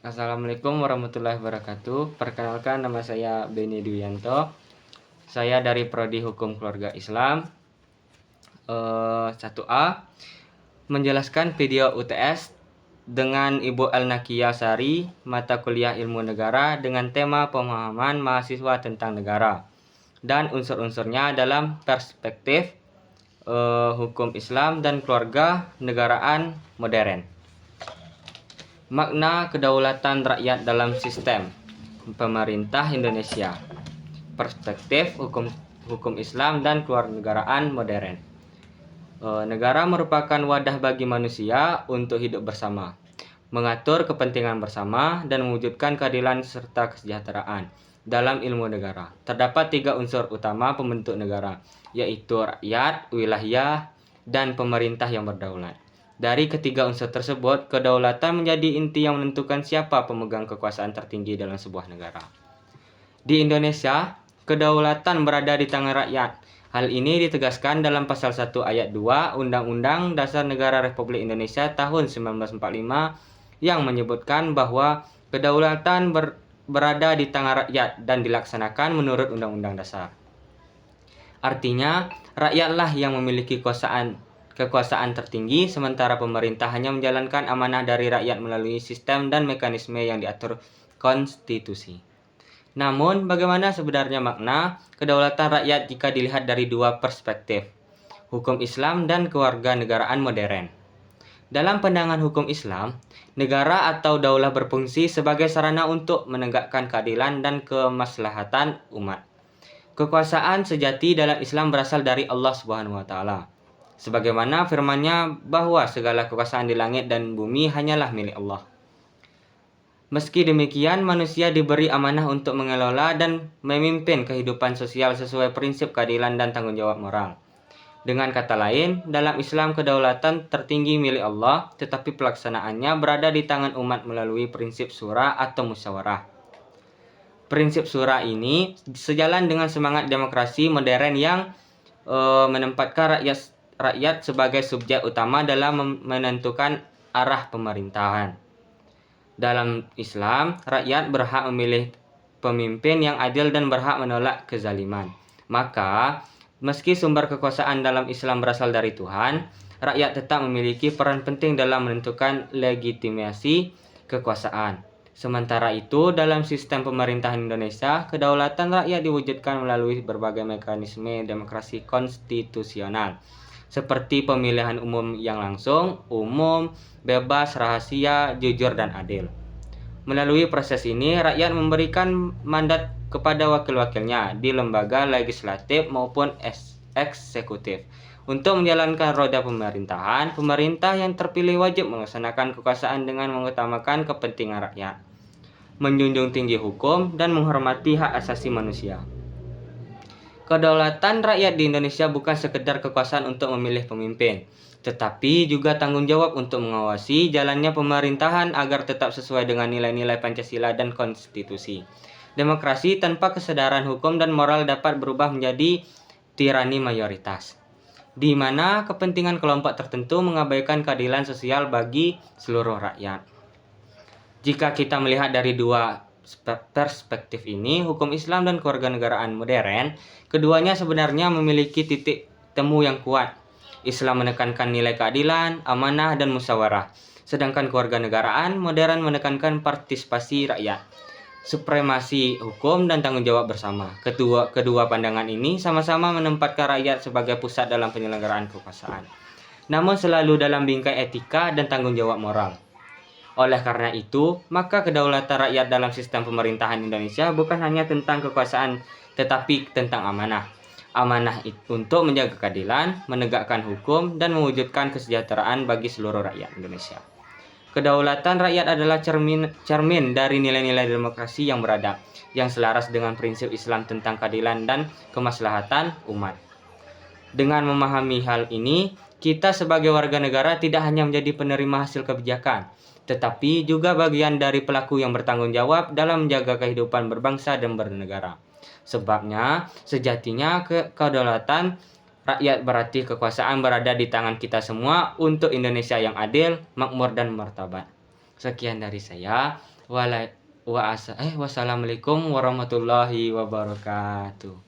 Assalamualaikum warahmatullahi wabarakatuh. Perkenalkan, nama saya Beni Dwianto. Saya dari Prodi Hukum Keluarga Islam 1A, menjelaskan video UTS dengan Ibu Elnakia Sari, mata kuliah Ilmu Negara dengan tema pemahaman mahasiswa tentang negara dan unsur-unsurnya dalam perspektif hukum Islam dan keluarga negaraan modern. Makna kedaulatan rakyat dalam sistem pemerintah Indonesia, perspektif hukum Islam dan kewarganegaraan modern. Negara merupakan wadah bagi manusia untuk hidup bersama, mengatur kepentingan bersama, dan mewujudkan keadilan serta kesejahteraan. Dalam ilmu negara, terdapat 3 unsur utama pembentuk negara, yaitu rakyat, wilayah, dan pemerintah yang berdaulat. Dari ketiga unsur tersebut, kedaulatan menjadi inti yang menentukan siapa pemegang kekuasaan tertinggi dalam sebuah negara. Di Indonesia, kedaulatan berada di tangan rakyat. Hal ini ditegaskan dalam pasal 1 ayat 2 Undang-Undang Dasar Negara Republik Indonesia tahun 1945 yang menyebutkan bahwa kedaulatan berada di tangan rakyat dan dilaksanakan menurut Undang-Undang Dasar. Artinya, rakyatlah yang memiliki kekuasaan tertinggi, sementara pemerintah hanya menjalankan amanah dari rakyat melalui sistem dan mekanisme yang diatur konstitusi. Namun, bagaimana sebenarnya makna kedaulatan rakyat jika dilihat dari 2 perspektif, hukum Islam dan kewarganegaraan modern? Dalam pandangan hukum Islam, negara atau daulah berfungsi sebagai sarana untuk menegakkan keadilan dan kemaslahatan umat. Kekuasaan sejati dalam Islam berasal dari Allah Subhanahu wa taala. Sebagaimana firman-Nya bahwa segala kekuasaan di langit dan bumi hanyalah milik Allah. Meski demikian, manusia diberi amanah untuk mengelola dan memimpin kehidupan sosial sesuai prinsip keadilan dan tanggung jawab moral. Dengan kata lain, dalam Islam kedaulatan tertinggi milik Allah, tetapi pelaksanaannya berada di tangan umat melalui prinsip syura atau musyawarah. Prinsip syura ini sejalan dengan semangat demokrasi modern yang menempatkan rakyat sebagai subjek utama dalam menentukan arah pemerintahan. Dalam Islam, rakyat berhak memilih pemimpin yang adil dan berhak menolak kezaliman. Maka, meski sumber kekuasaan dalam Islam berasal dari Tuhan, rakyat tetap memiliki peran penting dalam menentukan legitimasi kekuasaan. Sementara itu, dalam sistem pemerintahan Indonesia, kedaulatan rakyat diwujudkan melalui berbagai mekanisme demokrasi konstitusional, seperti pemilihan umum yang langsung, umum, bebas, rahasia, jujur, dan adil. Melalui proses ini, rakyat memberikan mandat kepada wakil-wakilnya di lembaga legislatif maupun eksekutif untuk menjalankan roda pemerintahan. Pemerintah yang terpilih wajib melaksanakan kekuasaan dengan mengutamakan kepentingan rakyat, menjunjung tinggi hukum, dan menghormati hak asasi manusia. Kedaulatan rakyat di Indonesia bukan sekedar kekuasaan untuk memilih pemimpin, tetapi juga tanggung jawab untuk mengawasi jalannya pemerintahan agar tetap sesuai dengan nilai-nilai Pancasila dan konstitusi. Demokrasi tanpa kesadaran hukum dan moral dapat berubah menjadi tirani mayoritas, di mana kepentingan kelompok tertentu mengabaikan keadilan sosial bagi seluruh rakyat. Jika kita melihat dari 2 perspektif ini, hukum Islam dan kewarganegaraan modern, keduanya sebenarnya memiliki titik temu yang kuat. Islam menekankan nilai keadilan, amanah, dan musyawarah, sedangkan kewarganegaraan modern menekankan partisipasi rakyat, supremasi hukum, dan tanggung jawab bersama. Kedua pandangan ini sama-sama menempatkan rakyat sebagai pusat dalam penyelenggaraan kekuasaan, namun selalu dalam bingkai etika dan tanggung jawab moral. Oleh karena itu, maka kedaulatan rakyat dalam sistem pemerintahan Indonesia bukan hanya tentang kekuasaan, tetapi tentang amanah. Amanah untuk menjaga keadilan, menegakkan hukum, dan mewujudkan kesejahteraan bagi seluruh rakyat Indonesia. Kedaulatan rakyat adalah cermin dari nilai-nilai demokrasi yang beradab, yang selaras dengan prinsip Islam tentang keadilan dan kemaslahatan umat. Dengan memahami hal ini, kita sebagai warga negara tidak hanya menjadi penerima hasil kebijakan, tetapi juga bagian dari pelaku yang bertanggung jawab dalam menjaga kehidupan berbangsa dan bernegara. Sebabnya, sejatinya kedaulatan rakyat berarti kekuasaan berada di tangan kita semua untuk Indonesia yang adil, makmur, dan martabat. Sekian dari saya. Wassalamualaikum warahmatullahi wabarakatuh.